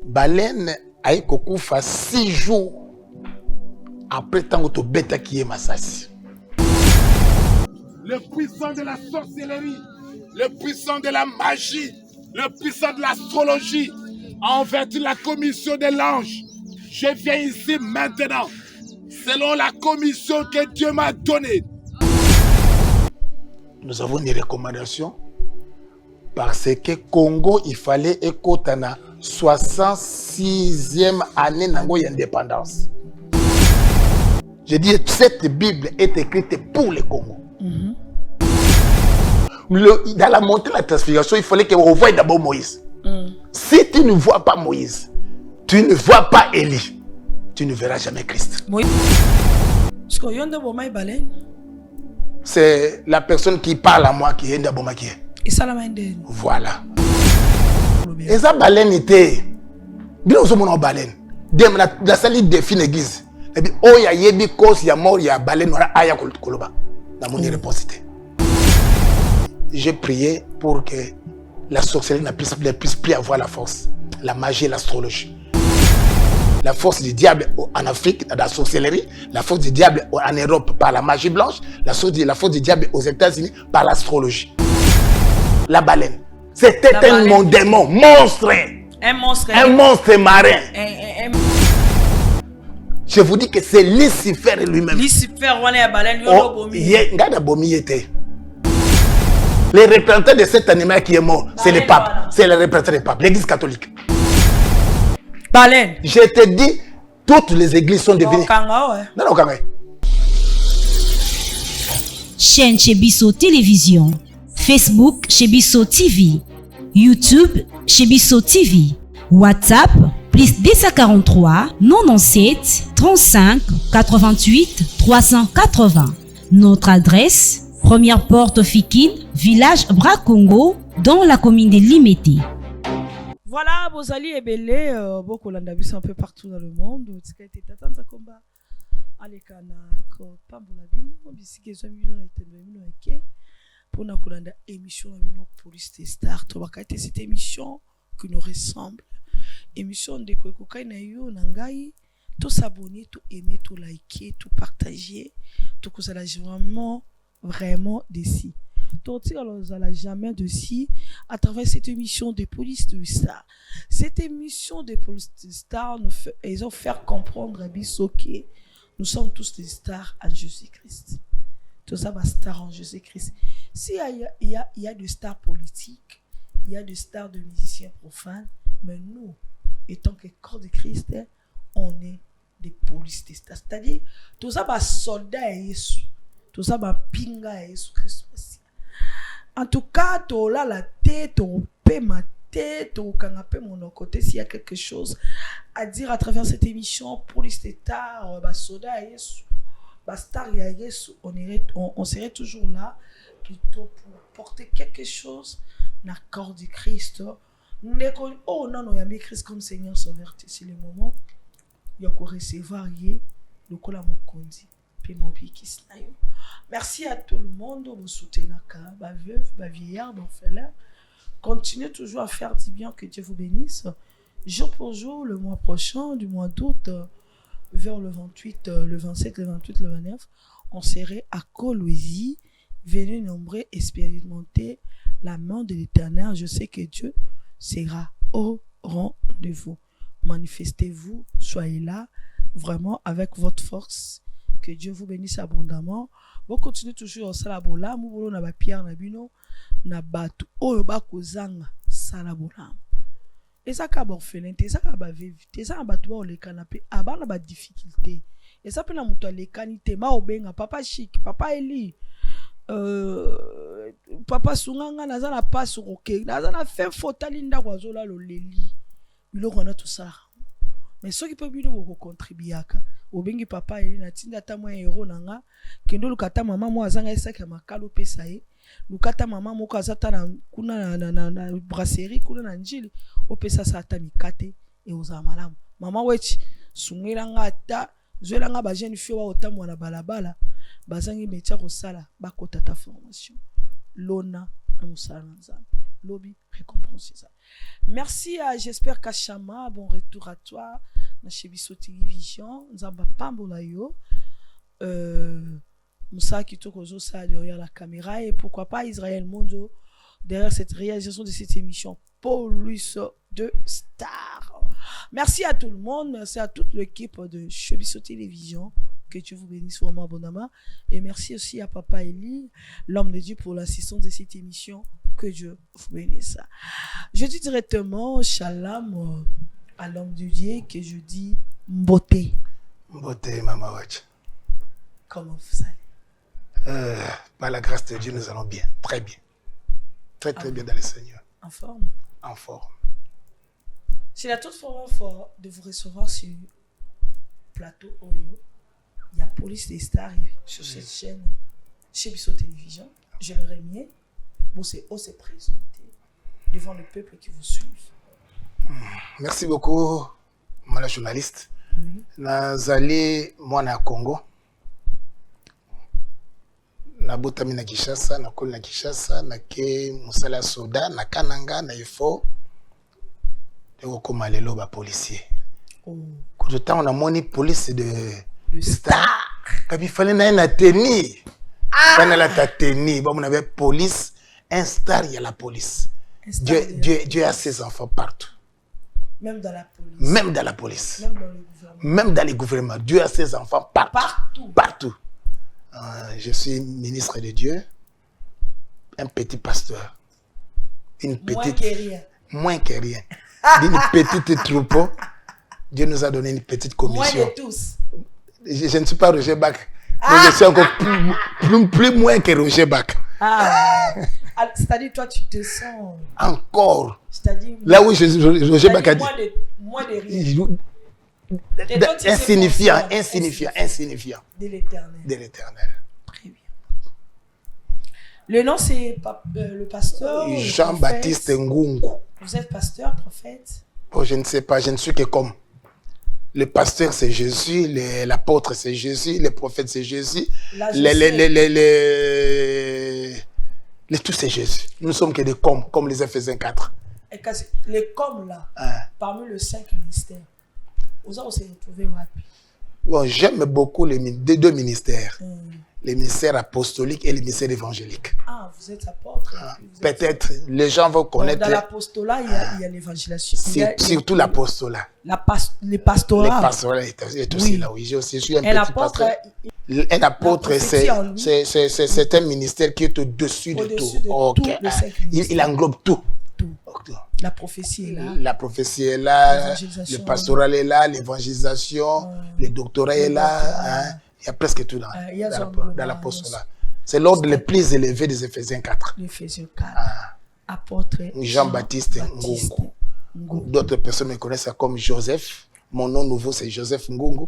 Baleine a kokufa 6 jours après tant que bêta qui est Massassi. Le puissant de la sorcellerie, le puissant de la magie, le puissant de l'astrologie, en vertu de la commission de l'ange, je viens ici maintenant, selon la commission que Dieu m'a donnée. Nous avons des recommandations parce que Congo, il fallait écouter la 66e année d'indépendance. Je dis cette Bible est écrite pour le Congo. Dans la montée de la transfiguration, il fallait qu'on voie d'abord Moïse. Si tu ne vois pas Moïse, tu ne vois pas Élie, tu ne verras jamais Christ. C'est la personne qui parle à moi qui est d'abord maquillée. Voilà. Et ça baleine était. Bien au monde en baleine. La salle de fin église. Et puis oh ya yebi cause ya mort ya baleine ora aya koloba. Dans mon réponse. J'ai prié pour que la sorcellerie ne puisse plus avoir la force, la magie et l'astrologie. La force du diable en Afrique, dans la sorcellerie, la force du diable en Europe par la magie blanche, la force du diable aux États-Unis par l'astrologie. La baleine. C'était un démon, monstre. Un monstre. Un monstre marin. Je vous dis que c'est Lucifer lui-même. Lucifer, on est à baleine, les représentants de cet animal qui est mort, c'est le pape. C'est le représentant du pape, l'église catholique. Baleine. Je te dis, toutes les églises sont devenues. Non, non, Chaîne Chebiso Télévision, Facebook Chebiso TV, YouTube Chebiso TV, WhatsApp plus 243 97 35 88 380. Notre adresse, première porte Fikine, village Bracongo, dans la commune de Limete. Voilà, Bozali et Belé, beaucoup l'on a vu un peu partout dans le monde. Pour nous émission police star, cette émission qui nous ressemble. Émission de Kwekukai na yo nangai, tout s'abonner, tout aimer, tout liker, tout partager, tout que ça la vraiment d'ici. Tout ça la jamais d'ici à travers cette émission de police de star. Cette émission de police de star ils ont fait comprendre à Bisso que nous sommes tous des stars en Jésus-Christ. Tout ça va star en Jésus-Christ. Si il y a des stars politiques, il y a des stars de musiciens profanes, mais nous, étant que corps de Christ, on est des polices de stars. C'est-à-dire, tout ça va soldat à Jésus, tout ça va pinga à Jésus Christ. En tout cas, tu as la tête, tu as ma tête, tu as mon côté. S'il y a quelque chose à dire à travers cette émission, police de stars, soldat à Jésus, star à Jésus, on serait toujours là plutôt pour porter quelque chose dans le corps de Christ. Oh non, il y a mis Christ comme Seigneur Sauveur. C'est le moment il y a qu'on recevoir le cola mokondi puis mon bikis là. Merci à tout le monde vous soutenez ba veuve ba vieillard d'orphelin. Continuez toujours à faire du bien, que Dieu vous bénisse. Jour pour jour, le mois prochain du mois d'août vers le 28, le 27, le 28, le 29, on serait à Kolwezi. Venez nombreux expérimenter la main de l'Éternel. Je sais que Dieu sera au rendez-vous. Manifestez-vous, soyez là, vraiment avec votre force. Que Dieu vous bénisse abondamment. Vous continuez toujours au salabola. Vous na ba pierre na bino na batu oyo ba kozanga salabola. Et ça ka borfelin, ça ka ba vivre, ça ba tu ba le canapé, aba na ba difficulté. Et ça peut na muto le kanité ma obenga papa chic, papa Eli. Papa Sunganga naza na passe roké naza na fait fotali ndako azola lo leli biloko na tout ça mais ceux qui peuvent bien beaucoup contribuer aka obengi papa Eli na tinda ta moi héros nanga kendo lukata mama moi azanga esaka makalo pesa ye lukata mama moko azata na kuna na brasserie kuna na njili opesa sa ata mikate e oza malamu mama wechi sungela ngata zwela nga ba jeune fille wa otamwa na balabala bazangi metia kosala bakota ta formation lona na musala nzambe lobby récompense ça. Merci à j'espère Kachama, bon retour à toi na Chebiso Télévision nzamba pambola yo Moussa Kitoko ça derrière la caméra et pourquoi pas Israël Mondo derrière cette réalisation de cette émission Polus de Star. Merci à tout le monde, merci à toute l'équipe de Chebiso Télévision. Que Dieu vous bénisse vraiment abondamment. Et merci aussi à Papa Eli, l'homme de Dieu, pour l'assistance de cette émission. Que Dieu vous bénisse. Je dis directement shalom à l'homme de Dieu que je dis mbote. Mbote, Mama Watch. Comment vous allez? Par la grâce de Dieu, nous allons bien. Très bien. Très bien dans le Seigneur. En forme? En forme. C'est la toute forme fort de vous recevoir sur plateau Oyo. Il y a Police des Stars sur cette chaîne Chebiso Télévision. J'aimerais mieux vous se présenter devant le peuple qui vous suit. Merci beaucoup, madame journaliste. Nazali mwana Congo. Nabotami na Kinshasa, nakoli na Kinshasa, nake musala soda, na kananga, na ifo. Eko koma lelo ba policier. Quand le temps on a moni police de Star. Quand il fallait na tenir. Quand on a la tenir, bon on avait police, un star il y a la police. Dieu a ses enfants partout. Même dans la police. Même dans la police. Même dans le gouvernement. Même dans les gouvernements. Dieu a ses enfants partout. Partout. Je suis ministre de Dieu, un petit pasteur. Une petite. Moins que rien. D'une petite troupeau. Dieu nous a donné une petite commission. Moins de tous. Je ne suis pas Roger Bach. Mais je suis encore plus moins que Roger Bach. C'est-à-dire, toi, tu te sens. Encore. C'est-à-dire. Là où Roger Bach a dit. Moins de rien. Insignifiant. De l'éternel. De l'éternel. Très bien. Le nom, c'est le pasteur. Jean-Baptiste Ngungu. Vous êtes pasteur, prophète? Oh, je ne sais pas, je ne suis que comme. Le pasteur, c'est Jésus. L'apôtre, c'est Jésus. Le prophète, c'est Jésus. Tout, c'est Jésus. Nous ne sommes que des comme les Éphésiens 4. Et les comme là, parmi les 5 ministères, vous avez retrouvé wapi? Bon, j'aime beaucoup les deux ministères. Les ministères apostoliques et les ministères évangéliques. Ah, vous êtes apôtre. Peut-être les gens vont connaître. Dans l'apostolat, il y a l'évangélisation. Surtout l'apostolat. Les pastorats. Les pastorats est aussi là, oui. Je suis un petit pasteur. Un apôtre, c'est un ministère qui est au-dessus de tout. Il englobe tout. La prophétie est là. La prophétie est là. Le pastoral est là. L'évangélisation. Le doctorat est là. Il y a presque tout dans l'apostolat. C'est l'ordre le plus élevé des Éphésiens 4. L'Éphésiens 4. Apôtre Jean-Baptiste Ngungu. D'autres personnes me connaissent comme Joseph. Mon nom nouveau, c'est Joseph Ngungu.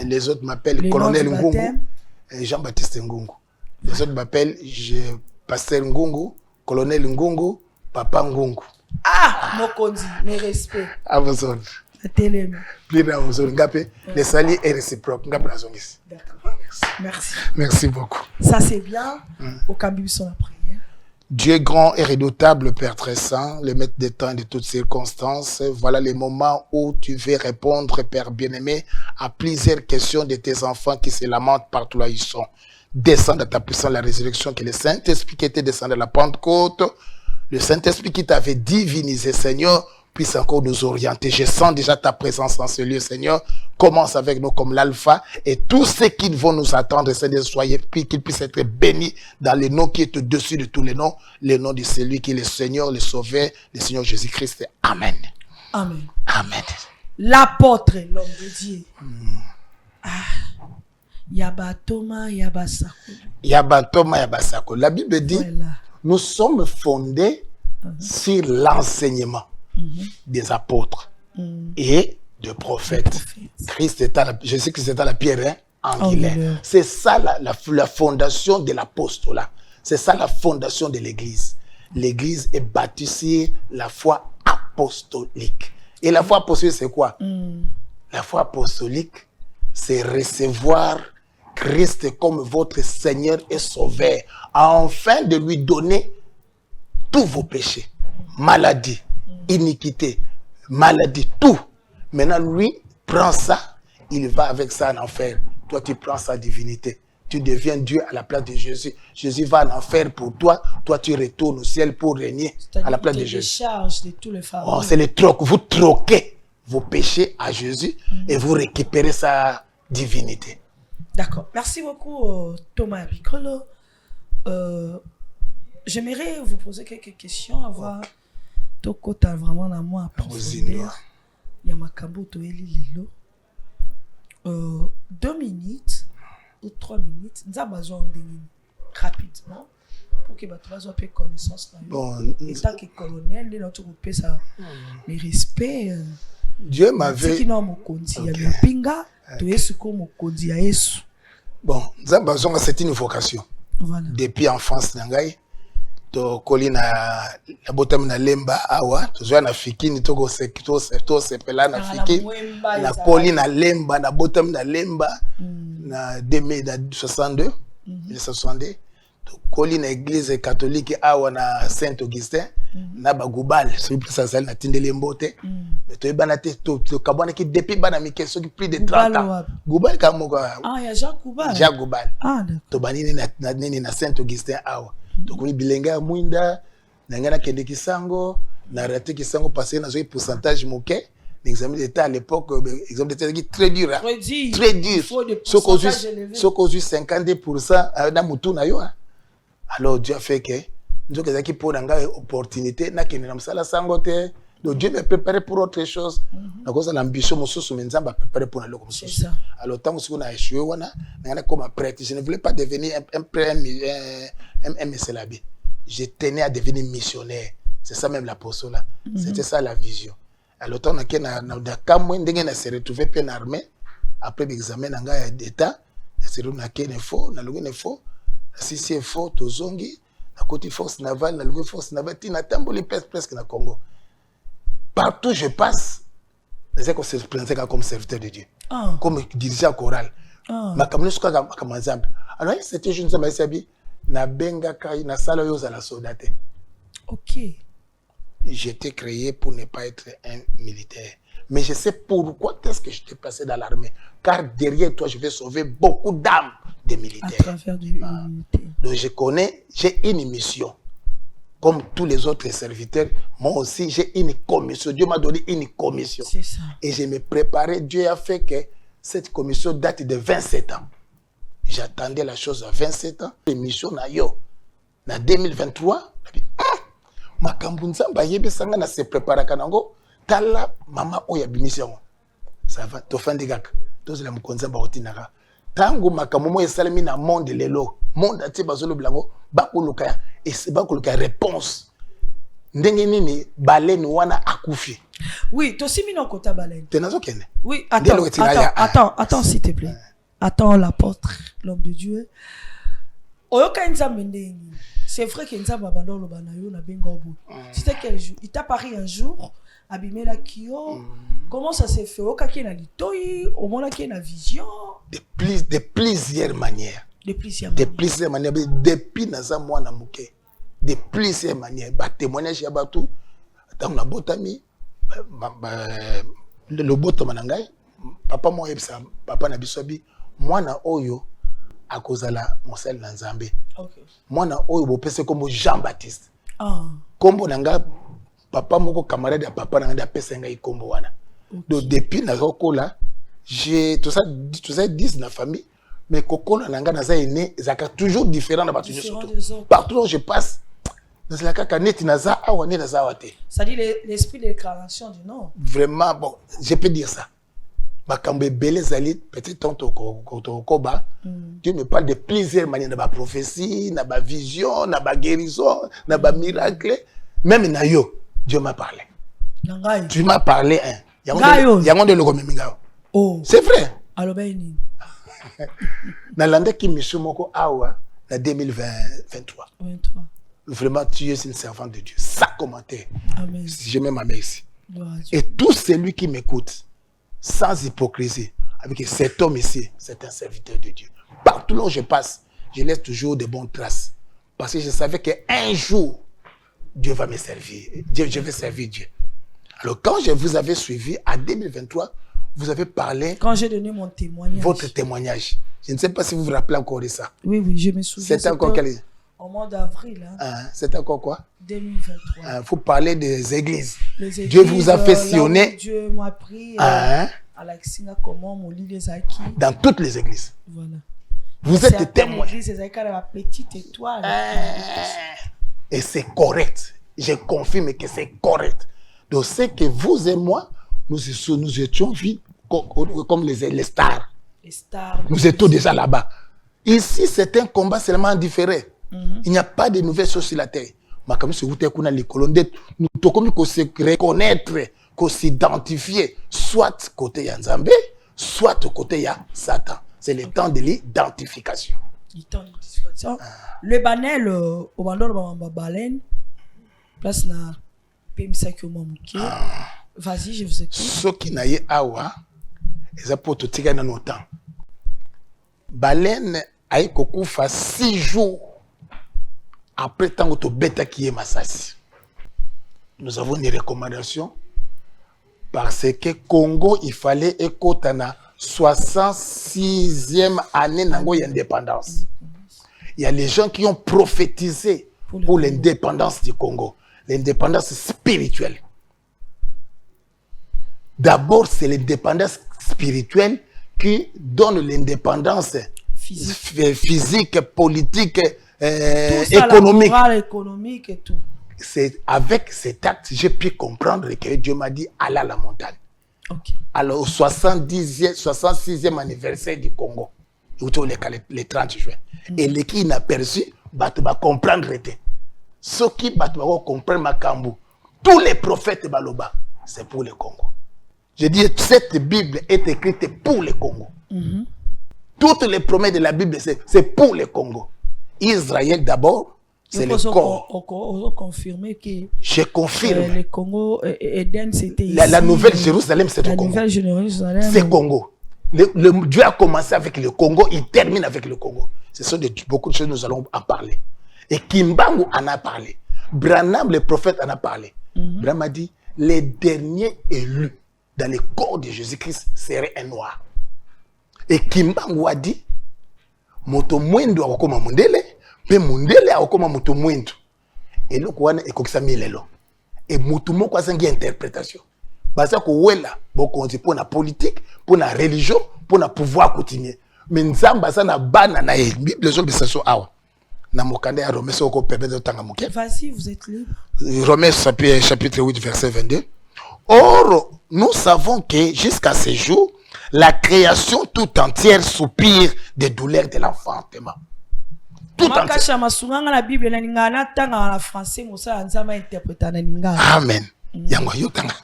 Les autres m'appellent Colonel Ngungu. Jean-Baptiste Ngungu. Les autres m'appellent Pasteur Ngungu, Colonel Ngungu, Papa Ngungu. Mokondi, mes respects. À vos ordres. Les salis est réciproque. D'accord. Merci. Merci beaucoup. Ça, c'est bien. Au Cambi, sur la prière. Dieu grand et redoutable, Père très saint, le maître des temps et de toutes circonstances, voilà les moments où tu veux répondre, Père bien-aimé, à plusieurs questions de tes enfants qui se lamentent partout là où ils sont. Descends de ta puissance la résurrection, que le Saint-Esprit qui était descendu de la Pentecôte, le Saint-Esprit qui t'avait divinisé, Seigneur, puisse encore nous orienter. Je sens déjà ta présence dans ce lieu, Seigneur. Commence avec nous comme l'alpha et tous ceux qui vont nous attendre, Seigneur, soyez qu'ils puissent être bénis dans le nom qui est au-dessus de tous les noms, le nom de celui qui est le Seigneur, le Sauveur, le Seigneur Jésus-Christ. Amen. Amen. Amen. L'apôtre, l'homme de Dieu. Yabatoma, Yabasako. Yabatoma, Yabasako. La Bible dit, nous sommes fondés sur l'enseignement des apôtres et de prophètes. Jésus-Christ était la pierre angulaire. C'est ça la fondation de l'apostolat. C'est ça la fondation de l'église. L'église est bâtie sur la foi apostolique. Et la foi apostolique, c'est quoi? La foi apostolique, c'est recevoir Christ comme votre Seigneur et Sauveur, afin de lui donner tous vos péchés, maladie, iniquité, maladie, tout. Maintenant, lui prend ça, il va avec ça en enfer. Toi, tu prends sa divinité. Tu deviens Dieu à la place de Jésus. Jésus va en enfer pour toi. Toi, tu retournes au ciel pour régner à la place de Jésus. De tous les oh, c'est le troc. Vous troquez vos péchés à Jésus et vous récupérez sa divinité. D'accord. Merci beaucoup, Thomas Piccolo. J'aimerais vous poser quelques questions, avoir Toko t'as vraiment la moi à profondeur. Il y a ma kambo toeli lelo. 2 minutes ou 3 minutes, nous avons besoin de rapidement pour que tu aies peu connaissance. Bon, et tant que colonel, il a toujours ça, le respect. Dieu m'avait. Si nous pinga, tu es ce qu'on dit à Yesu. Bon, nous avons besoin de cette vocation. Voilà. Depuis enfance, to koli na botam na lemba awa to zo na fikini to sepela na fikini na koli na lemba na botam na lemba na 1962 1962 to koli na église catholique awa na Saint Augustin na bagubal so plus ça na tindele mbote mais to bana te to kabwana ki depuis bana mike so plus de 30 ans gubal ka moko ya Jacques Gubal to banini na nini na Saint Augustin awa. Donc, on bilinga muinda, n'engana kende kisango, na raté kisango passé dans un pourcentage moqué. L'examen d'état à l'époque, l'examen d'état qui très dur. Très dur. Ce qu'on a 52% dans mutu na yo. Alors Dieu a fait que nous avons qui pour une opportunité, na kende na msala sangote. Donc Dieu m'a préparé pour autre chose. Na cause l'ambition mosusu menzamba préparé pour le comme ça. Alors tant que on a échoué wana, na comme prêtre, je ne voulais pas devenir un messelabé. Je tenais à devenir missionnaire. C'est ça même l'apostole là. C'était ça la vision. Alors tant que na kamwe ndenge na se retrouver bien armé après l'examen nanga d'état, c'est là na faux, na lungu faux, si c'est faux tozongi, na côté force navale, na lungu force navale, tina tamboli presque na Congo. Partout où je passe, je qu'on se présentait comme serviteur de Dieu, comme dirigeant choral. Ma caméra est comme exemple. Alors, c'était une chose qui na benga kai na sala yo za la soldate. Ok. J'étais créé pour ne pas être un militaire. Mais je sais pourquoi est-ce que je t'ai placé dans l'armée. Car derrière toi, je vais sauver beaucoup d'âmes de militaires. À travers du militaire. Donc, j'ai une mission. Comme tous les autres serviteurs, moi aussi, j'ai une commission. Dieu m'a donné une commission. C'est ça. Et je me préparais. Dieu a fait que cette commission date de 27 ans. J'attendais la chose à 27 ans. L'émission na yo. En 2023, ma kambunza mba yebe sanga na se prépara kanango. Tala mama oya bimission. Ça va. Tofandi gaka. Tous les mkonza mba otinaka. Tango makamomo esalemi na monde lelo. Monde ati bazolo blango. Bakuluka et c'est bakuluka réponse. Ndenge nini baleine wana akufi. Oui, tosi mino kota baleine. Tenazo kene. Oui, attends s'il te plaît. Attends l'apôtre, l'homme de Dieu. Oyoka nzambe ndenge. C'est vrai que nzambe abandon lo banayo na benga obo. C'était quel jour? Il t'a pari un jour abîmer la kio. Comment ça s'est fait? Oyoka ki na litoi, au mona ki na vision. De plusieurs manières. De plusieurs manières. Depuis naza mwana muke. De plusieurs manières. Ba témoignage ya batu. Tant na botami le botoma na ngai. Papa mo yebisa papa na bisobi mwana oyo akozala mosel na Nzambe. Okay. Mwana oyo bopese comme Jean-Baptiste. Kombo nanga papa moko camarade ya papa nanga apesa ngai kombo wana. Okay. Donc depuis na kokola j'ai tout ça 10 na famille mais kokola nanga naza ene zaka toujours différent na batu surtout. Partout où je passe dans la kaka net naza awa ne naza wate. Ça dit l'esprit de déclaration du nom. Vraiment bon, je peux dire ça. Makambe belé zali peut-être tonto koba. Dieu me parle de plusieurs manières, na ba prophétie, na ba vision, na ba guérison, na ba miracle, même na yo Dieu m'a parlé. Tu m'as parlé hein. Yango de loko meminga. Oh. C'est vrai. Alo bayini. Na lande ki mission moko awa en 2023. 23. Vraiment, tu es une servante de Dieu. Ça commentaire. Amen. Je mets ma main ici. Et tout celui qui m'écoute, sans hypocrisie, avec cet homme ici, c'est un serviteur de Dieu. Partout là où je passe, je laisse toujours de bonnes traces. Parce que je savais qu'un jour, Dieu va me servir. Je vais servir Dieu. Alors, quand je vous avais suivi, en 2023, vous avez parlé... Quand j'ai donné mon témoignage. Votre témoignage. Je ne sais pas si vous vous rappelez encore de ça. Oui, je me souviens. C'était encore quel... Au mois d'avril. Hein. C'était encore quoi? 2023. Vous parlez des églises. Dieu vous a fait sillonner. Dieu m'a pris à la Xinga comment mon lit les acquis. Dans toutes les églises. Voilà. Vous êtes témoin. La petite étoile. Et c'est correct. Je confirme que c'est correct. Donc c'est que vous et moi, nous étions vus comme les stars. Les stars. Nous étions déjà là-bas. Ici, c'est un combat seulement différé. Il n'y a pas de nouvelles choses sur la terre. Mais comme si vous êtes nous devons se reconnaître, s'identifier, soit côté Yanzambé, soit côté ya Satan. C'est le temps de l'identification. Le banel au bandol de baleine, place na Pemisaki au Mamouké. Vas-y, je vous écoute. Ce qui n'a eu awa, ils ont pour tout tirer dans nos temps. Baleine a eu beaucoup fait 6 jours après tant que bêta qui est massacré. Nous avons des recommandations parce que Congo, il fallait écouter na 66e année d'indépendance. Il y a les gens qui ont prophétisé pour l'indépendance du Congo, l'indépendance spirituelle. D'abord, c'est l'indépendance spirituelle qui donne l'indépendance physique, politique, économique. Économique et tout. C'est avec cet acte, j'ai pu comprendre que Dieu m'a dit allez à la montagne. Okay. Alors, au 66e anniversaire du Congo, le 30 juin, et les qui inaperçus, va comprendre. Ceux qui vont comprendre Makambu, tous les prophètes Baloba, c'est pour le Congo. Je dis, cette Bible est écrite pour le Congo. Toutes les promesses de la Bible, c'est pour le Congo. Israël d'abord, c'est le corps. On confirme que je confirme. Le Congo, Eden, c'était ici. La nouvelle Jérusalem, c'est le Congo. La nouvelle Jérusalem. C'est Congo. Dieu a commencé avec le Congo, il termine avec le Congo. Ce sont beaucoup de choses, nous allons en parler. Et Kimbangu en a parlé. Branham, le prophète, en a parlé. Branham a dit, les derniers élus dans le corps de Jésus-Christ seraient un noir. Et Kimbangu a dit, moto mwendo akoma mundele, pe mundele akoma moto mwendo. Et le kouane est comme ça milelo. Et moto moko asengi interprétation. Parce que wela boko on pour la politique, pour la religion, pour le pouvoir continuer. Mais nzamba ça na bana na Bible les autres ça awa. Na mokanda ya Romains soko permettre de tanga moké. Vas-y, vous êtes libre. Romains chapitre 8 verset 22. Or, nous savons que jusqu'à ce jour, la création tout entière soupire des douleurs de l'enfantement. Tout entière. Amen. Yango yo tanga.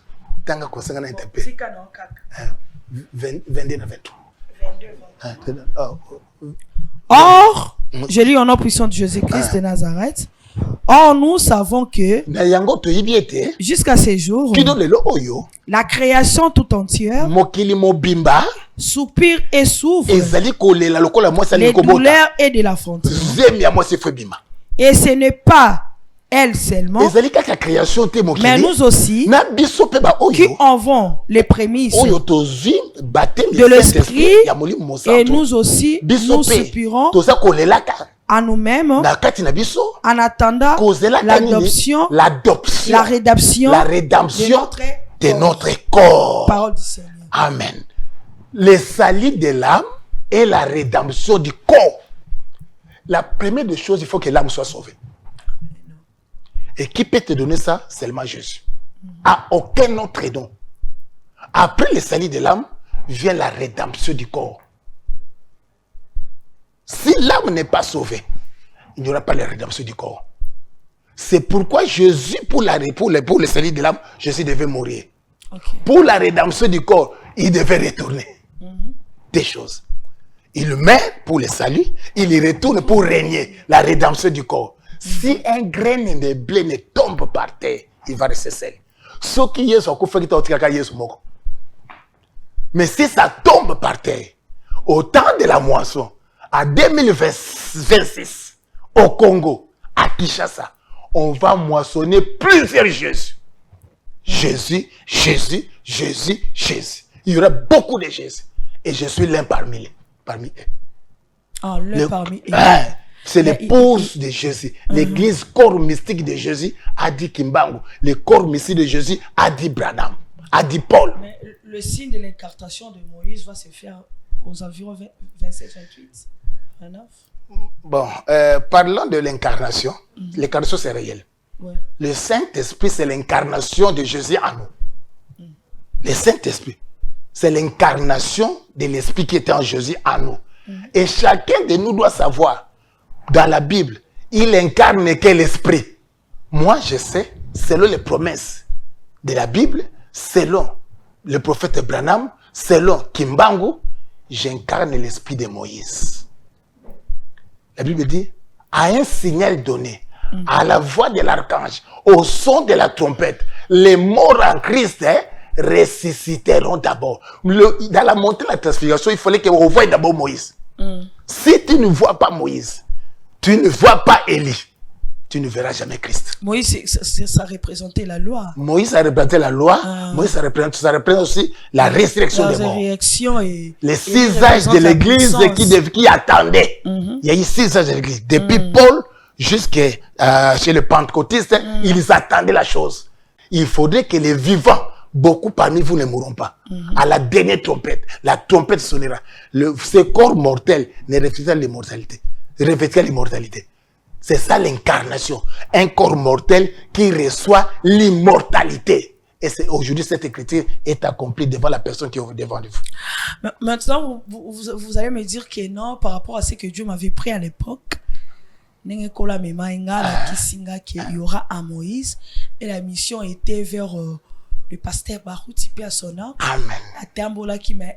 Tanga ko sanga na interprète. 22 à 23. Or, je lis au nom puissant de Jésus-Christ de Nazareth. Or, nous savons que jusqu'à ces jours, la création tout entière soupire et souffre les douleurs et de l'enfantement. Et ce n'est pas elle seulement, mais nous aussi, qui avons les prémices de l'esprit, et nous aussi, nous soupirons à nous-mêmes en attendant l'adoption, la rédemption de notre corps. Parole du Seigneur. Amen. Le salut de l'âme et la rédemption du corps. La première des choses, il faut que l'âme soit sauvée. Et qui peut te donner ça? Seulement Jésus. À aucun autre don. Après le salut de l'âme, vient la rédemption du corps. Si l'âme n'est pas sauvée, il n'y aura pas la rédemption du corps. C'est pourquoi Jésus, pour le salut de l'âme, Jésus devait mourir. Okay. Pour la rédemption du corps, il devait retourner. Des choses. Il le met pour le salut, il y retourne pour régner, la rédemption du corps. Si un grain de blé ne tombe par terre, il va rester seul. Ce qui est son coup fait mais si ça tombe par terre, au temps de la moisson, à 2026, au Congo, à Kinshasa, on va moissonner plusieurs Jésus. Jésus, Jésus, Jésus, Jésus. Il y aura beaucoup de Jésus. Et je suis l'un parmi eux. Ah, l'un parmi eux. C'est l'épouse de Jésus. L'église corps mystique de Jésus a dit Kimbangu. Le corps mystique de Jésus a dit Branham, a dit Paul. Mais le signe de l'incarnation de Moïse va se faire aux environs 27, 28, 29. Bon, parlons de l'incarnation. L'incarnation, c'est réel. Ouais. Le Saint-Esprit, c'est l'incarnation de Jésus en nous. Le Saint-Esprit, c'est l'incarnation de l'Esprit qui était en Jésus en nous. Et chacun de nous doit savoir, dans la Bible, il incarne quel esprit. Moi, je sais, selon les promesses de la Bible, selon le prophète Branham, selon Kimbangu, j'incarne l'esprit de Moïse. La Bible dit, à un signal donné, à la voix de l'archange, au son de la trompette, les morts en Christ ressusciteront d'abord. Dans la montée de la transfiguration, il fallait qu'on voie d'abord Moïse. Si tu ne vois pas Moïse, tu ne vois pas Élie, tu ne verras jamais Christ. Moïse, ça représentait la loi. Moïse a représenté la loi. Moïse, ça représente aussi la résurrection des morts. Les 6 âges de l'église qui attendaient. Il y a eu 6 âges de l'église. Depuis Paul jusqu'à chez les pentecôtistes, ils attendaient la chose. Il faudrait que les vivants, beaucoup parmi vous ne mourront pas. À la dernière trompette, la trompette sonnera. Ce corps mortel ne reflète l'immortalité. L'immortalité. C'est ça l'incarnation. Un corps mortel qui reçoit l'immortalité. Et aujourd'hui, cette écriture est accomplie devant la personne qui est devant de vous. Maintenant, vous allez me dire que non, par rapport à ce que Dieu m'avait pris à l'époque, il y aura un Moïse et la mission était vers le pasteur Barouti paix à son nom. Amen. À Tambola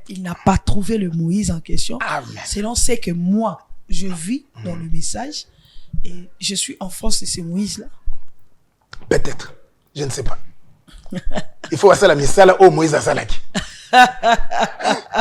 il n'a pas trouvé le Moïse en question. Amen. Selon ce que moi je vis dans le message et je suis en France de ce Moïse là. Peut-être, je ne sais pas. Il faut voir ça la missale au Moïse à Salaki.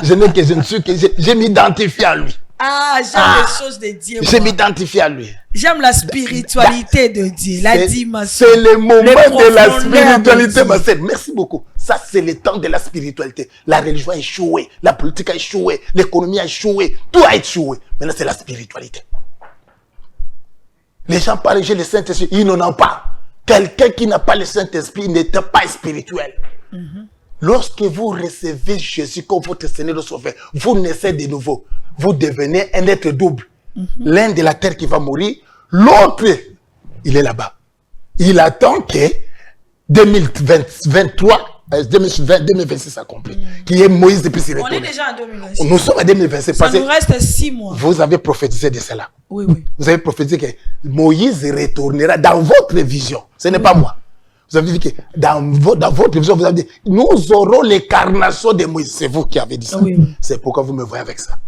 Je ne suis que je m'identifie à lui. Ah, j'aime les choses de Dieu. Je m'identifie à lui. J'aime la spiritualité de Dieu, la dimension. C'est le moment de la spiritualité, ma sœur. Merci beaucoup. Ça, c'est le temps de la spiritualité. La religion a échoué, la politique a échoué, l'économie a échoué, tout a échoué. Maintenant, c'est la spiritualité. Les gens parlent, j'ai le Saint-Esprit, ils n'en ont pas. Quelqu'un qui n'a pas le Saint-Esprit n'est pas spirituel. Lorsque vous recevez Jésus comme votre Seigneur et Sauveur, vous naissez de nouveau. Vous devenez un être double. L'un de la terre qui va mourir, l'autre, il est là-bas. Il attend que 2026 accompli. Qui est Moïse depuis ses retours. On est déjà en 2026. Nous sommes en 2026. Ça nous reste 6 mois. Vous avez prophétisé de cela. Oui, oui. Vous avez prophétisé que Moïse retournera dans votre vision. Ce n'est pas moi. Vous avez dit que dans votre vision, vous avez dit, nous aurons l'incarnation de Moïse. C'est vous qui avez dit ça. Oui. C'est pourquoi vous me voyez avec ça.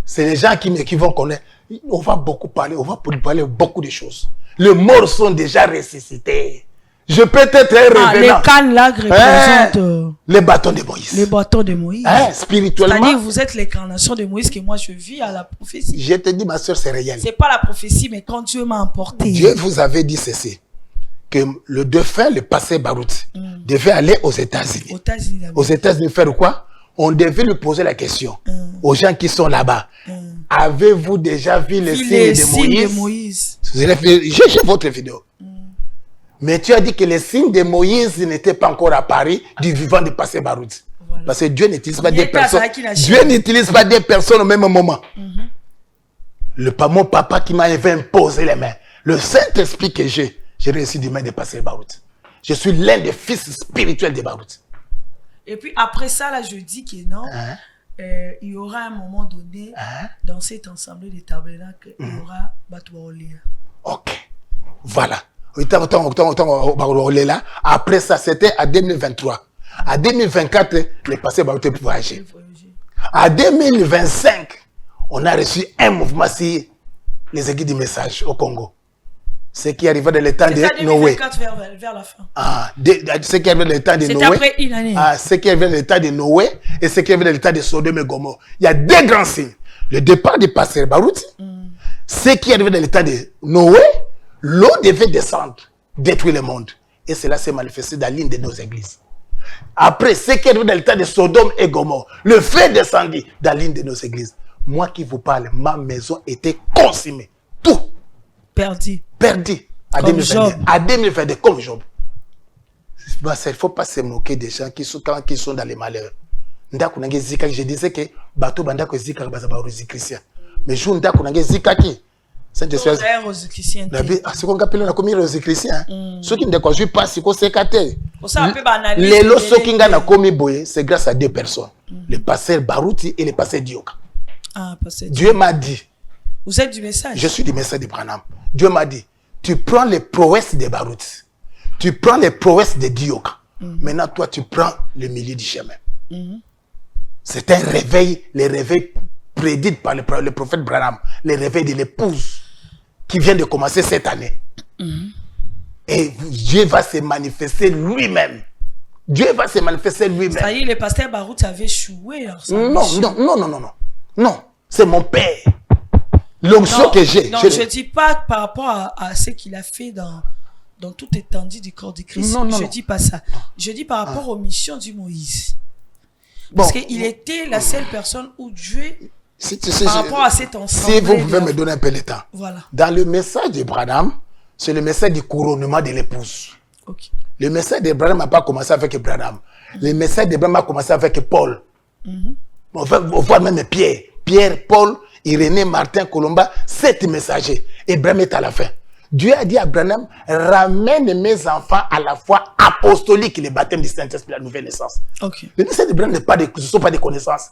C'est les gens qui vont connaître. On va beaucoup parler, on va parler beaucoup de choses. Les morts sont déjà ressuscités. Je peux être un revenant. Les cannes là représentent les bâtons de Moïse. Les bâtons de Moïse. Spirituellement. C'est-à-dire vous êtes l'incarnation de Moïse que moi je vis à la prophétie. Je te dis, ma soeur, c'est réel. C'est pas la prophétie, mais quand Dieu m'a emporté. Dieu vous avait dit ceci. Que le défunt, le passé Barout, devait aller aux États-Unis. Aux États-Unis, faire quoi? On devait lui poser la question aux gens qui sont là-bas. Avez-vous déjà vu les signes de Moïse? J'ai votre vidéo. Mais tu as dit que les signes de Moïse n'étaient pas encore apparus du vivant de passé Barout. Voilà. Parce que Dieu n'utilise pas des personnes. Dieu n'utilise pas des personnes au même moment. Mon papa qui m'a imposé les mains. Le Saint-Esprit que j'ai réussi du main de passer Barout. Je suis l'un des fils spirituels de Barout. Et puis après ça, là, je dis que non, il y aura un moment donné, dans cet ensemble des tabernacles, il y aura Batouaoléa. Ok. Voilà. Après ça, c'était à 2023. À 2024, les passés Barout peut voyager. À 2025, on a reçu un mouvement sur les aiguilles du message au Congo. Ce qui arrivait dans le temps de Noé. Vers la fin. Ce qui arrivait dans le temps de Noé. C'était après une année. Ce qui arrivait dans le temps de Noé et ce qui arrivait dans le temps de Sodome et Gomorrhe. Il y a deux grands signes. Le départ du pasteur Barouti. Ce qui arrivait dans le temps de Noé, l'eau devait descendre, détruire le monde. Et cela s'est manifesté dans l'une de nos églises. Après, ce qui arrivait dans le temps de Sodome et Gomorrhe, le feu descendit dans l'une de nos églises. Moi qui vous parle, ma maison était consumée. Tout. Perdu. À 2022, comme Job. Il ne faut pas se moquer des gens qui sont dans les malheurs. Je disais que bateau bandako zika bazabaruzi chrétien. Mais jour ndako nange zika ki. Saint-Esprit. C'est qu'on appelle na komi rose chrétien. Ceux qui ne conduisent pas si ko sekate. Les lots qui na komi boye, c'est grâce à deux personnes. Le pasteur Barouti et le pasteur Dioka. Dieu m'a dit. Vous êtes du message? Je suis du message de Branham. Dieu m'a dit, tu prends les prouesses de Barouti. Tu prends les prouesses de Dioka. Maintenant, toi, tu prends le milieu du chemin. C'est un réveil, les réveils prédits par le prophète Branham, les réveils de l'épouse qui vient de commencer cette année. Et Dieu va se manifester lui-même. Dieu va se manifester lui-même. Ça y est, le pasteur Barouti avait échoué. Non, c'est mon père. L'onction que j'ai. Non, je ne dis pas par rapport à ce qu'il a fait dans toute étendue du corps de Christ. Je ne dis pas ça. Je dis par rapport aux missions du Moïse. Parce qu'il était la seule personne où Dieu, par rapport à cet ensemble. Si vous pouvez me donner un peu de temps. Voilà. Dans le message de Branham, c'est le message du couronnement de l'épouse. Le message de Branham n'a pas commencé avec Branham. Le message de Branham a commencé avec Paul. On voit même Pierre, Paul, Irénée, Martin, Colomba, 7 messagers. Et Branham est à la fin. Dieu a dit à Branham, ramène mes enfants à la foi apostolique, le baptême du Saint-Esprit, la nouvelle naissance. Le message de Branham ce ne sont pas des connaissances.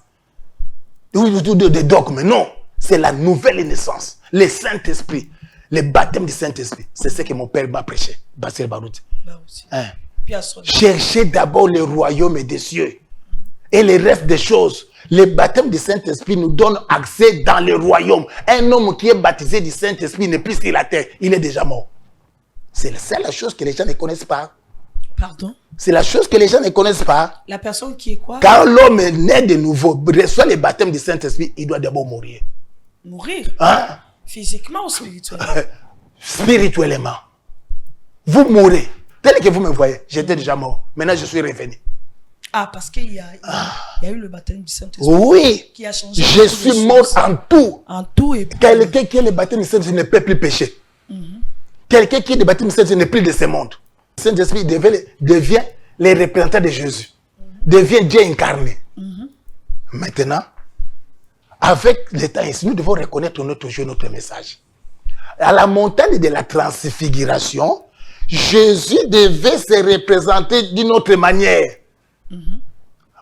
Des dogmes, non. C'est la nouvelle naissance. Le Saint-Esprit, le baptême du Saint-Esprit. C'est ce que mon père m'a prêché, Bassel Barouti. Cherchez d'abord le royaume des cieux. Et le reste des choses. Le baptême du Saint-Esprit nous donne accès dans le royaume. Un homme qui est baptisé du Saint-Esprit n'est plus sur la terre. Il est déjà mort. C'est la chose que les gens ne connaissent pas. Pardon? C'est la chose que les gens ne connaissent pas. La personne qui est quoi? Quand l'homme est né de nouveau, reçoit le baptême du Saint-Esprit, il doit d'abord mourir. Mourir? Physiquement ou spirituellement? Spirituellement. Vous mourrez. Tel que vous me voyez, j'étais déjà mort. Maintenant, je suis revenu. Parce qu'il y a eu le baptême du Saint-Esprit. Oui. Qui a changé. Je suis mort en tout. En tout et quelqu'un qui est le baptême du Saint-Esprit ne peut plus pécher. Quelqu'un qui est le baptême du Saint-Esprit n'est plus de ce monde. Le Saint-Esprit devient le représentant de Jésus. Devient Dieu incarné. Maintenant, avec le temps ici, nous devons reconnaître notre jeu, notre message. À la montagne de la transfiguration, Jésus devait se représenter d'une autre manière.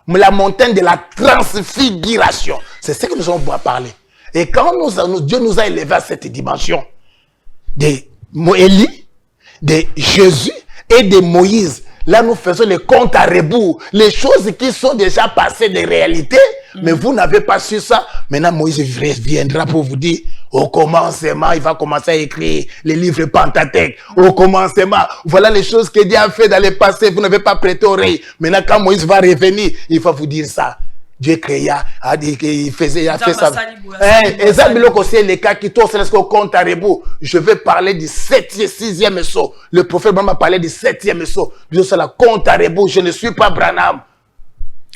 La montagne de la transfiguration. C'est ce que nous allons parler. Et quand Dieu nous a élevés à cette dimension de Élie, de Jésus et de Moïse, là nous faisons les comptes à rebours, les choses qui sont déjà passées de réalité, mais vous n'avez pas su ça. Maintenant Moïse viendra pour vous dire, au commencement, il va commencer à écrire les livres Pentateuque. Au commencement, voilà les choses que Dieu a fait dans le passé, vous n'avez pas prêté oreille. Maintenant quand Moïse va revenir, il va vous dire ça. Dieu créa, a dit qu'il faisait, il a fait ça. Je vais parler du 6e saut. Le prophète m'a parlé du 7e saut. Je suis la compte à rebours. Je ne suis pas Branham.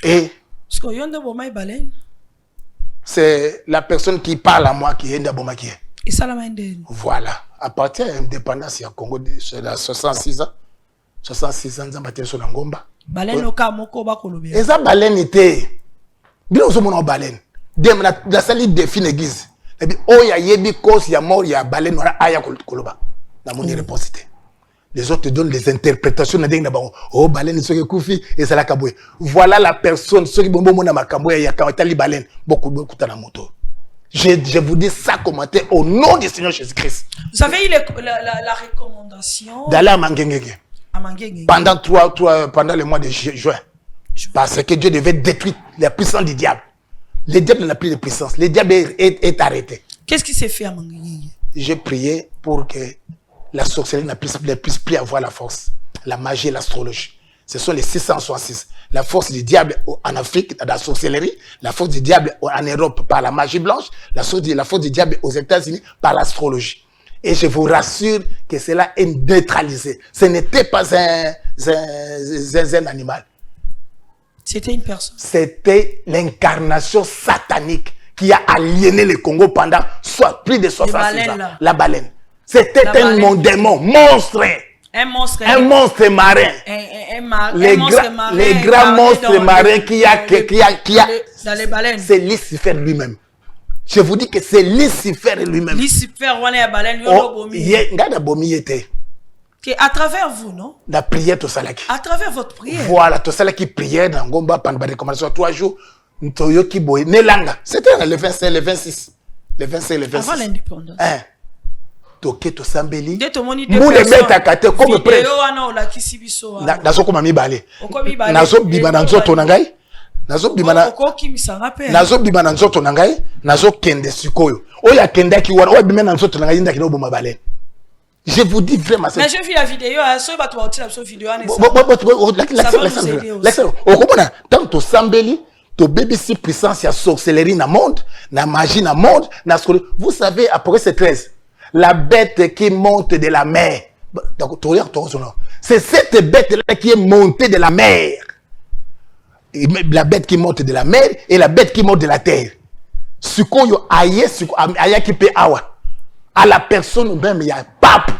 Et c'est la personne qui parle à moi qui est Ndabomakie. Voilà. À partir de l'indépendance, il y a Congo, c'est la 66 ans. 66 ans, ils sont en Ngomba. Et ça, baleine était. Bien aux hommes en baleine. La salle de fin église. Et puis, oh, il y a yebi cause, il y a mort, il y a baleine, il y a aya koloba. Dans mon réponse. Les autres te donnent des interprétations. Oh, baleine, ce qui est koufi, et c'est la kaboué. Voilà la personne, ceux qui bon bon na makaboué, il y a kawatali baleine, beaucoup de la moto. Je vous dis ça commenter au nom du Seigneur Jésus-Christ. Vous avez eu la recommandation d'aller à Mangengege. Pendant le mois de juin. Parce que Dieu devait détruire la puissance du diable. Le diable n'a plus de puissance. Le diable est arrêté. Qu'est-ce qui s'est fait à Mangini? J'ai prié pour que la sorcellerie ne puisse plus avoir la force. La magie et l'astrologie. Ce sont les 666. La force du diable en Afrique, dans la sorcellerie. La force du diable en Europe par la magie blanche. La force du diable aux États-Unis par l'astrologie. Et je vous rassure que cela est neutralisé. Ce n'était pas un animal. C'était une personne. C'était l'incarnation satanique qui a aliéné le Congo pendant plus de 66 ans. Là. La baleine. C'était un démon, monstre. Un monstre. Un monstre marin. Les grands monstres marins qui a dans les baleines. C'est Lucifer lui-même. Je vous dis que c'est Lucifer lui-même. Lucifer, on est à baleine. À travers vous, non? La prière, tout ça là. À travers votre prière. Voilà, tout ça là qui priait dans Gomba pendant des recommandations 3 jours. Ntoyoki boy, Nelanga. C'était le 25, le 26. Le 25, le 26. Avant l'indépendance. Toke to sambeli. Dès ton moni Mou le mettre à côté comme prêtre. Nazo comme mi balé. Nazo biba nanzo tonangai. Nazo biba nanzo tonangai. Nazo kende sikoyo. Oya kenda ki wana. Oya bima nanzo tonangai inda kino boma balé. Je vous dis vraiment. Mais j'ai vu la vidéo. Ça va te voir la vidéo. Tant to sambeli. To BBC puissance, il y a sorcellerie dans le monde, la magie dans le monde. Vous savez, après ces 13, la bête qui monte de la mer. C'est cette bête-là qui est montée de la mer. La bête qui monte de la mer et la bête qui monte de la terre. Sukoyo aye qui peut awa. À la personne même, il y a pape.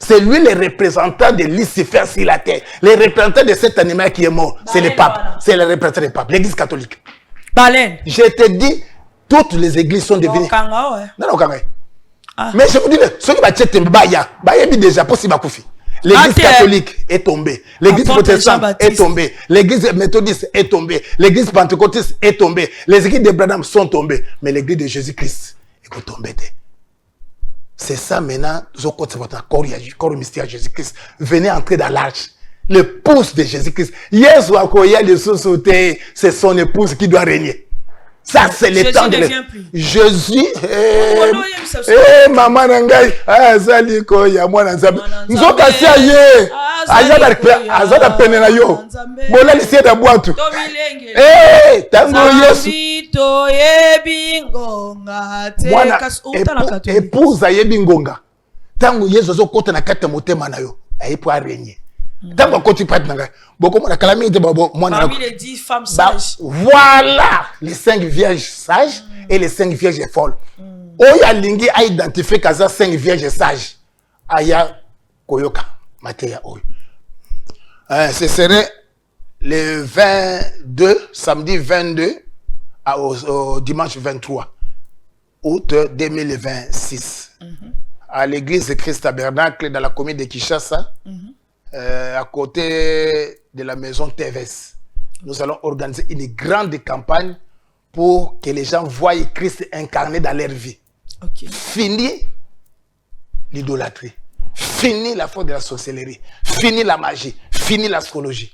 C'est lui le représentant de Lucifer sur la terre. Le représentant de cet animal qui est mort, c'est le pape. Voilà. C'est le représentant du pape, l'église catholique. Baleine. Je te dis, toutes les églises sont devenues. Non, mais je vous dis, ceux qui vont déjà possible à Koufi. L'église catholique est tombée. L'église protestante est tombée. L'église méthodiste est tombée. L'église pentecôtiste est tombée. Les églises de Branham sont tombées. Mais l'église de Jésus-Christ est tombée. C'est ça maintenant, corps mystère Jésus-Christ. Venez entrer dans l'arche. L'épouse de Jésus-Christ. C'est son épouse qui doit régner. Ça, c'est le temps de Jésus. Maman Nangai. Ah, Zaliko, ya mwana nzambe. Nzoka sia ye. Azada penena yo. Mola lisie da bwatu. Tango Yesu. Mwana épouse yebi ngonga. Tango Yesu zo kota na kata motema na yo. Ayipo arénye. Tango koti pat nanga. Boko mona calamité babo mwana. Parmi les 10 femmes sages. Voilà, les 5 vierges sages et les 5 vierges folles. Oya lingi a identifié kaza 5 vierges sages. Aya koyoka mateya oyo. Ce serait le 22, samedi 22 au dimanche 23 août 2026 à l'église de Christ Tabernacle dans la commune de Kinshasa, à côté de la maison TVS. Nous allons organiser une grande campagne pour que les gens voient Christ incarné dans leur vie. Fini l'idolâtrie, fini la faute de la sorcellerie, fini la magie, fini l'astrologie.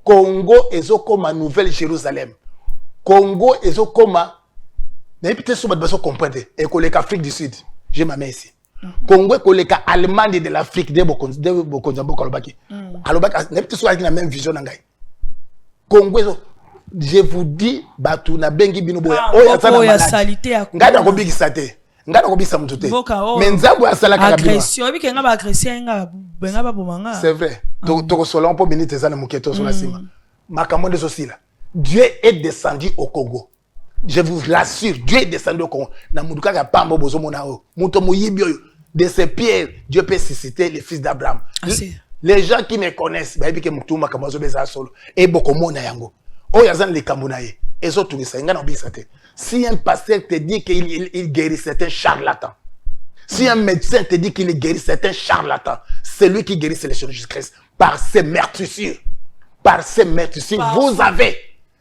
Congo est comme la Nouvelle Jérusalem. Congo est comme mais peut-être que vous comprendre et que l'Afrique du Sud, j'ai ma main ici. Congo est comme l'Allemagne de l'Afrique de Bokonzambo Kalobaki. Alobaki n'est peut-être avec la même vision n'angai. Congo, je vous dis, batu na bengi bino boya. Oh ya salité à Congo. Ngada ko bigi sate. Ngada ko bisa mutute. Mais nzambo ya sala kala bino. Agression, bi kenga ba agression nga benga ba bomanga. C'est vrai. Toko solon po minute za na muketo so la sima. Makambo de aussi là. Dieu est descendu au Congo. Je vous rassure, Dieu est descendu au Congo. Na muduka ka pambo bozo mona o. Muto muyibi oyo. De ces pierres, Dieu peut susciter les fils d'Abraham. Les gens qui me connaissent, bah que mutuma kamazo beza solo. Et beaucoup mona yango. Oh yazan le kamunaye. Et so tunisa ngana obisate. Si un pasteur te dit qu'il guérit, c'est un charlatan. Si un médecin te dit qu'il guérit, c'est un charlatan. C'est lui qui guérit, c'est le Seigneur Jésus-Christ. Par ses meurtrissures. Par ses meurtrissures, vous avez.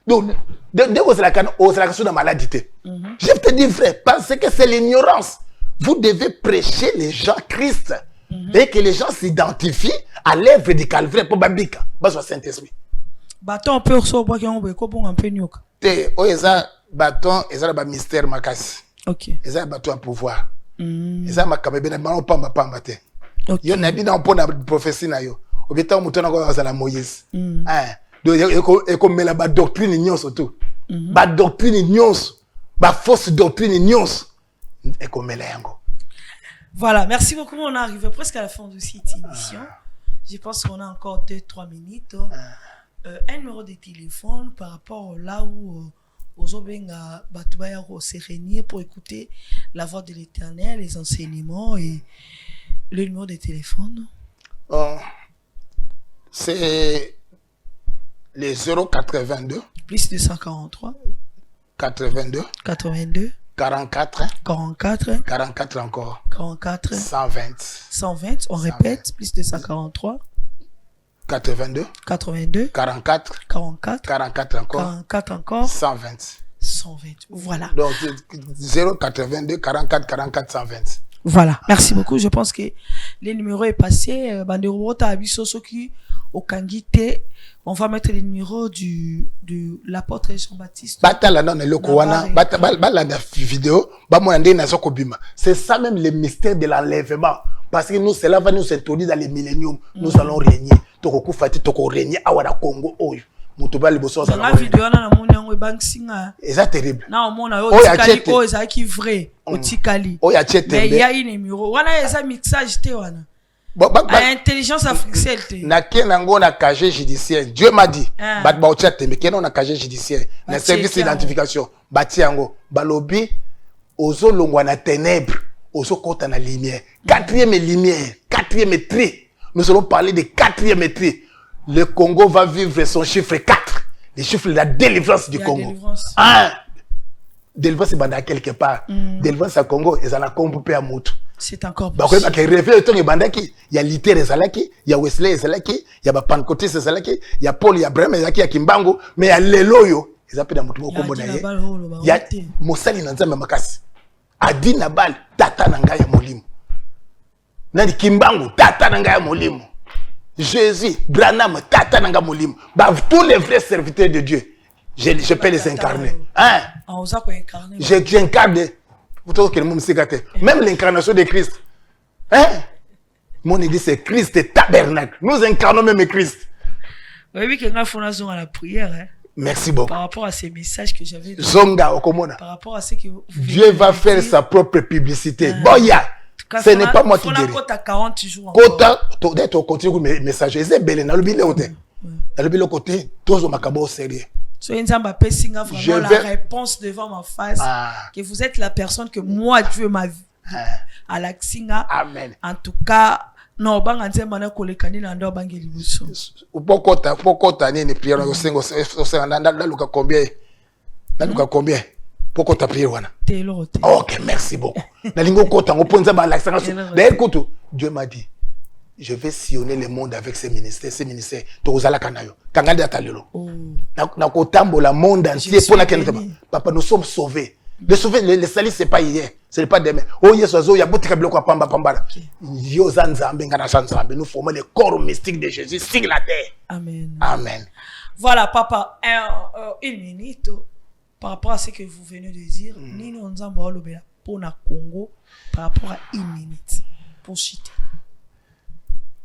Donc, dès que c'est la question de la maladie, je te dis vrai, parce que c'est l'ignorance. Vous devez prêcher les gens Christ. Et que les gens s'identifient à l'œuvre du Calvaire pour Babika. Bas Saint-Esprit. Bâton peu sur bois qui ont beaucoup un peu nyoka. Te oyeza bâton et ça ba mystère makasi. OK. Et ça bâton à pouvoir. Et ça makambe na ba pamba pamba te. OK. Yo na bi na pona prophétie na yo. Obeta muto na ko za Moïse. Donc eko mela ba doctrine nyonso tout. Ba doctrine nyonso, ba fausse doctrine nyonso. Eko mela yango. Voilà, merci beaucoup. On est arrivé presque à la fin de cette émission. Je pense qu'on a encore 2-3 minutes. Un numéro de téléphone par rapport là où aux Obenga Batouaya se réunir pour écouter la voix de l'Éternel, les enseignements et le numéro de téléphone. C'est les 082 plus 243 82 82 44 44 44 encore 44 120 on répète plus 243 82 44 44 encore 120 voilà. Donc 082 44 44 120. Voilà, merci beaucoup. Je pense que le numéro est passé. On va mettre le numéro de l'apôtre Jean-Baptiste. C'est ça même le mystère de l'enlèvement. Parce que nous, cela va nous introduire dans les milléniums. Nous allons régner. Toko fati toko régner à Congo. Mutuba liboso za la vidéo na moni yango ebangisinga eza terrible na omona yo tikali o eza ki vrai otikali o ya chetembe mais il y a une numéro wana eza mixage te wana a intelligence artificielle te na kenango na casier judiciaire Dieu m'a dit bat ba o chetembe kenango na casier judiciaire na service d'identification bati yango balobi ozo longwa na ténèbres ozo kota na lumière quatrième tri nous allons parler de quatrième tri. Le Congo va vivre son chiffre 4. Le chiffre de la délivrance du Congo. Délivrance, c'est quelque part. Délivrance à Congo, ils en ont compris à Moutou. C'est encore possible. Il y a Liter et Zalaki, il y a Wesley et Zalaki, il y a Pankotis et Zalaki, il y a Paul, il y a Brem, il y a Kimbango, mais il y a Leloyo. Ils appellent Moutou au Congo. Il y a Moussali Nanzame Makasi. Adi Nabal, Tata Nangaya Molimo. Nadi Kimbango, Tata Nangaya Molimo. Jésus, Branham, Tata Nanga Molim, tous les vrais serviteurs de Dieu, je peux les incarner. Hein? J'incarne, même l'incarnation de Christ. Hein? Mon église, c'est Christ et tabernacle. Nous incarnons même Christ. Oui, qu'il y a à la prière. Hein? Merci beaucoup. Par rapport à ces messages que j'avais dit. Zonga, Okomona. Par rapport à ce que vous Dieu va faire sa propre publicité. Boya. Ce n'est pas moi qui dis. Kota 40 jours. Kota, tu continues mes messages. C'est belle. Dans le bilan, dans le bilan côté, tous au macabo sérieux. Soyez vraiment la réponse devant ma face. Que vous êtes la personne que moi Dieu m'a vu. À la Xinga. Amen. En tout cas, non, bang anze mana kolekani na ndo bangeli buso. Pokota ni prière au sengo na luka combien? Na luka combien? Pourquoi tu as prié wana? Ok, merci beaucoup. D'ailleurs, Dieu m'a dit, je vais sillonner le monde avec ces ministères. Monde entier. Papa, nous sommes sauvés. Le sauver, le salut, ce n'est pas hier. Ce n'est pas demain. Oh, yes, il y a beaucoup de pamba pamba. Nous formons le corps mystique de Jésus sur la terre. Amen. Amen. Voilà, papa, une minute. Par rapport à ce que vous venez de dire, Nino Nzamba Olobela pour na Congo, par rapport à une minute, pour citer.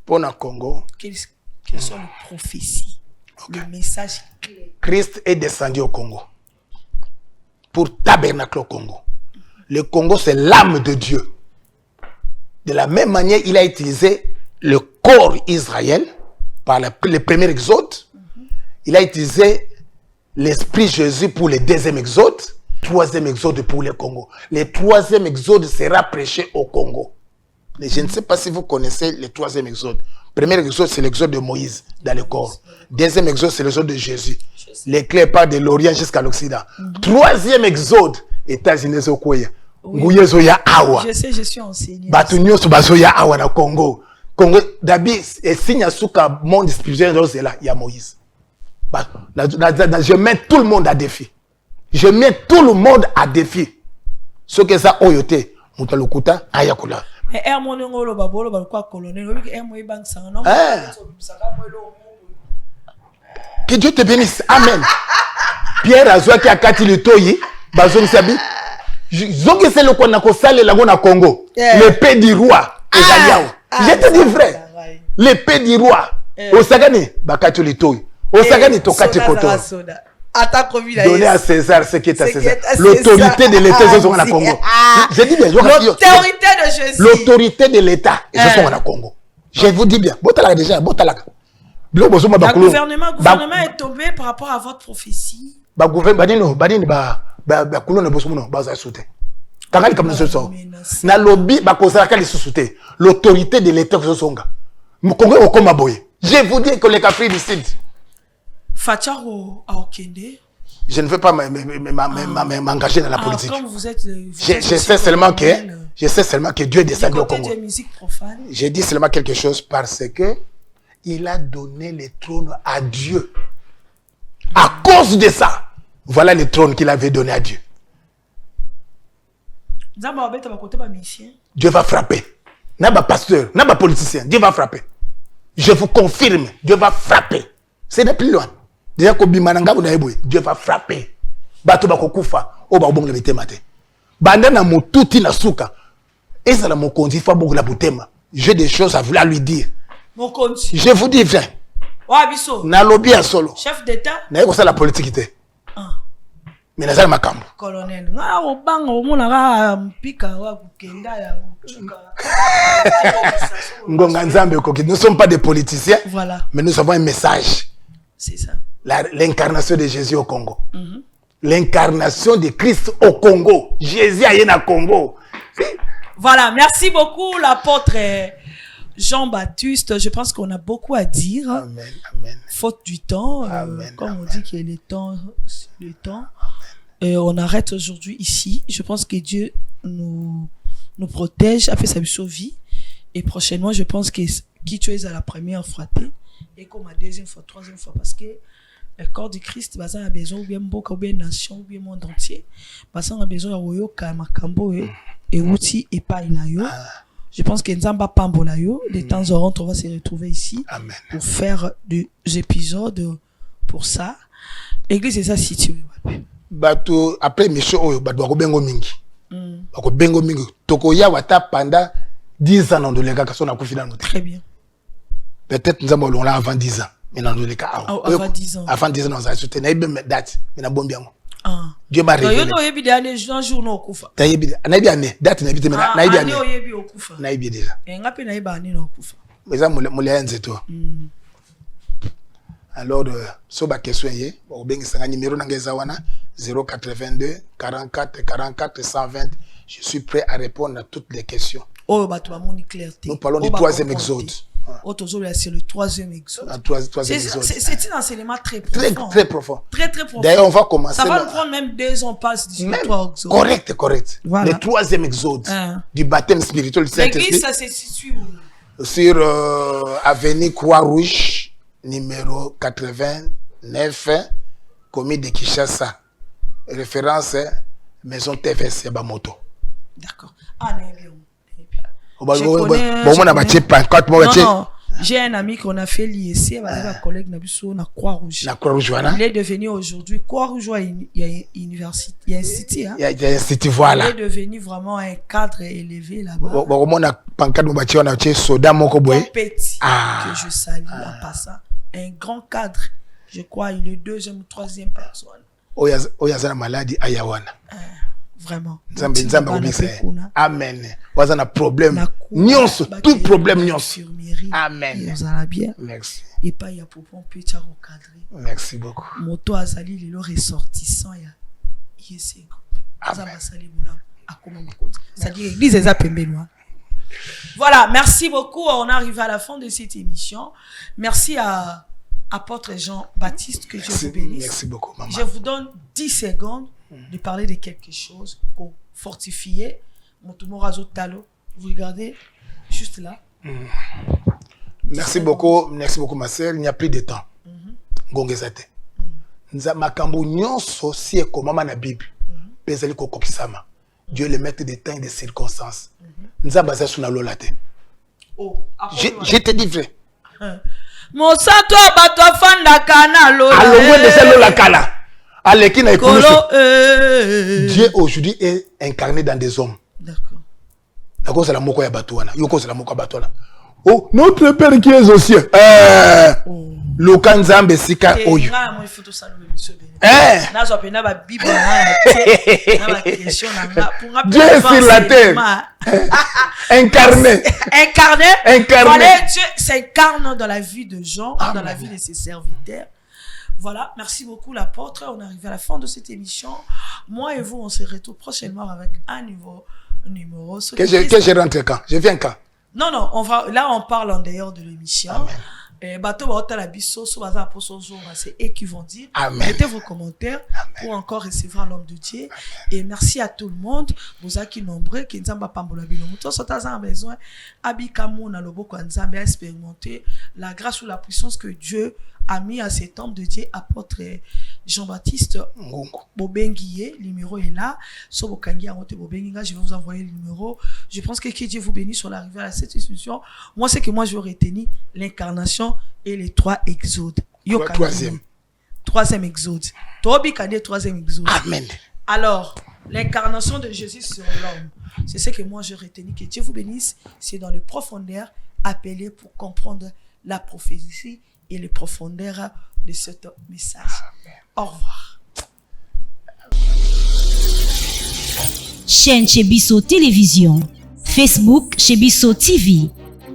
Pour na Congo. Quelles sont les prophéties, le message clair? Christ est descendu au Congo pour tabernacle au Congo. Le Congo, c'est l'âme de Dieu. De la même manière, il a utilisé le corps Israël par le premier exode. Il a utilisé l'Esprit Jésus pour le deuxième exode, troisième exode pour le Congo. Le troisième exode sera prêché au Congo. Mais je ne sais pas si vous connaissez le troisième exode. Premier exode, c'est l'exode de Moïse dans le corps. Deuxième exode, c'est l'exode de Jésus. L'éclair part de l'Orient jusqu'à l'Occident. Troisième exode, États-Unis au Koya. Je sais, je suis enseigné. Batunyo Subazoya Awa na Congo. Congo, d'abord, et signe à Souka, monde spirituel, c'est là, il y a Moïse. Je mets tout le monde à défi. Je mets tout le monde à défi. Ce que ça oyote, mutalukuta ayakula. Mais hermono lo babolo balukwa colonel, oui hermo ibang sangano. Que Dieu te bénisse. Amen. Pierre Azouaki a kati le toyi. bazong sabi zongi c'est le qu'on a kosale la gona Congo l'épée du roi ezaliao je te dis vrai l'épée du roi osagani bakati litoi osagani tokati koto donner à César ce qui est à César l'autorité de l'état ils sont en Congo je dis bien l'autorité de Jésus l'autorité de l'état ils sont en Congo je vous dis bien botala déjà botala le gouvernement est tombé par rapport à votre prophétie gouvernement badini ba kulona bosomuno baza soute kangali comme ça na lobby ba kozala kali soute l'autorité de l'état que songa Congo au koma boye je vous dis que les Afrique du Sud Facharo a Okende. Je ne veux pas m'engager dans la politique. Comme vous êtes je sais seulement que Dieu est descendu au Congo. J'ai dit seulement quelque chose parce que il a donné le trône à Dieu. À cause de ça, voilà le trône qu'il avait donné à Dieu. Dieu va frapper. N'a pas pasteur, n'a pas politicien. Dieu va frapper. Je vous confirme, Dieu va frapper. Ce n'est plus loin. Déjà, Dieu va frapper. Bato bakokufa, oba obonga bitema te. Banda na motuti na suka. Et ça la mokonzi fa bonga la butema. J'ai des choses à vouloir lui dire. Mokonzi. Je vous dis vrai. Wa biso. Na lobby à solo. Chef d'état. Na yeko ça la politique te. Mais na ça makambo. Colonel. Nga obanga omona ka mpika wa kukenda ya chuka. Ngonga nzambe koki. Nous ne sommes pas des politiciens. Voilà. Mais nous avons un message. C'est ça. L'incarnation de Jésus au Congo. L'incarnation de Christ au Congo. Jésus est au Congo. Voilà, merci beaucoup l'apôtre Jean-Baptiste. Je pense qu'on a beaucoup à dire. Amen, amen. Faute du temps, amen, comme amen. on dit qu'il y a le temps. Et on arrête aujourd'hui ici. Je pense que Dieu nous protège, a fait sa vie. Et prochainement, je pense que qui tu es à la première frappée et comme la deuxième fois, troisième fois, parce que le corps du Christ, bah, ça a besoin ou bien beaucoup, ou bien nation, ou bien monde entier. Bah, ça a besoin de makambo et outils et pas inayo. Je pense que Nzamba Pambola yo, de temps en temps, on va se retrouver ici. Amen. Pour faire des épisodes pour ça. L'église est ça située. Bato après mission bato ko bengo mingi. Ko bengo mingi. Toko ya wata pendant 10 ans dans le cas que son a confié dans notre. Très bien. Peut-être nous avons là avant 10 ans. Mais dans le cas avant 10 ans. Avant 10 ans on a soutenu même date mais na bon bien. Dieu m'a révélé. Yo no yebi d'aller un jour no kufa. Ta yebi na yebi ane date na yebi na yebi ane. Na yebi okufa. Na yebi déjà. Ngapi na yebi ane no kufa. Mais ça moulé nzeto. Alors so ba question yé o bengi sanga numéro na ngeza wana 082 44 44 120. Je suis prêt à répondre à toutes les questions. Oh bato ba moni clarté. Nous parlons du troisième exode. C'est le troisième exode. C'est un enseignement très profond. Très profond. Très profond. D'ailleurs, on va commencer. Ça va nous prendre même 2 ans, passe sur le troisième exode. Correct. Voilà. Le troisième exode du baptême spirituel du Saint-Esprit. L'église, ça se situe où? Sur avenue Croix-Rouge, numéro 89, commis de Kinshasa. Référence, maison TVS Yabamoto. D'accord. Ah, non, j'ai un ami qu'on a fait l'IEC avec un collègue na Croix-Rouge. Il est devenu aujourd'hui Croix-Rouge, il y a une université, il y a un city. Il y a un city, voilà. Il est devenu vraiment un cadre élevé là-bas. Petit, que je salue en passant. Un grand cadre, je crois, il est 2e ou 3e personne. Oyazana maladie ayawana. Vraiment. Amen. Wazana problème. Nyonso, tout problème nyonso. Amen. Merci. Et pas il y a pour pomper tu recadré. Merci beaucoup. Moto azali le ressortissant ya IEC. Amen. Ça dit l'église est pembenoa. Voilà, merci beaucoup. On arrive à la fin de cette émission. Merci à apôtre Jean-Baptiste, que Dieu vous bénisse. Merci beaucoup, maman. Je vous donne 10 secondes de parler de quelque chose pour fortifier mon tumorazo talo. Vous regardez juste là. Merci beaucoup, ma sœur. Il n'y a plus de temps. Gongezate. Nza makambo nyonso si e komama na Bible. Pezali ko kokisama. Dieu le maître des temps et des circonstances. Nza baza suna lolate. Oh, je te dis vrai. Mosato bato fanda kana lola. Alongwe de celle la kala. Dieu aujourd'hui est incarné dans des hommes. D'accord. D'accord, c'est la moko ya batuana. Yoko c'est la moko batuana. Oh, notre Père qui est aux cieux. Le Kanzambe Sika Oyo. Dieu est sur la terre. Incarné. Voilà, Dieu s'incarne dans la vie de Jean, dans la vie de ses serviteurs. Voilà, merci beaucoup l'apôtre. On arrive à la fin de cette émission. Moi et vous, on se retrouve prochainement avec un nouveau numéro. Que je rentre quand? Je viens quand? Non, là on parle en dehors de l'émission. C'est eux qui vont dire. Mettez vos commentaires pour encore recevoir l'homme de Dieu. Et merci à tout le monde. Vous êtes nombreux qui nous ont besoin. Abikamu na loboko nzambe a expérimenté la grâce ou la puissance que Dieu a mis à cet homme de Dieu, apôtre Jean-Baptiste Bobenguié. Le numéro est là. Je vais vous envoyer le numéro. Je pense que Dieu vous bénisse sur l'arrivée à cette institution. Moi, c'est que moi, je retenu l'incarnation et les 3 exodes. Troisième exode. Troisième exode. Amen. Alors, l'incarnation de Jésus sur l'homme. C'est ce que moi, je retenu. Que Dieu vous bénisse. C'est dans les profondeurs appelé pour comprendre la prophétie et les profondeurs de ce message. Amen. Au revoir. Chaîne Chebiso Télévision, Facebook Chebiso TV,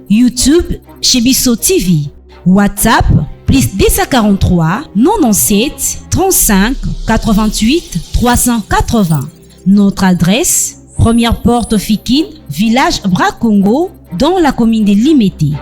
YouTube Chebiso TV, WhatsApp +243 97 35 88 380. Notre adresse, première porte Fikine, village Bracongo, dans la commune de Limete.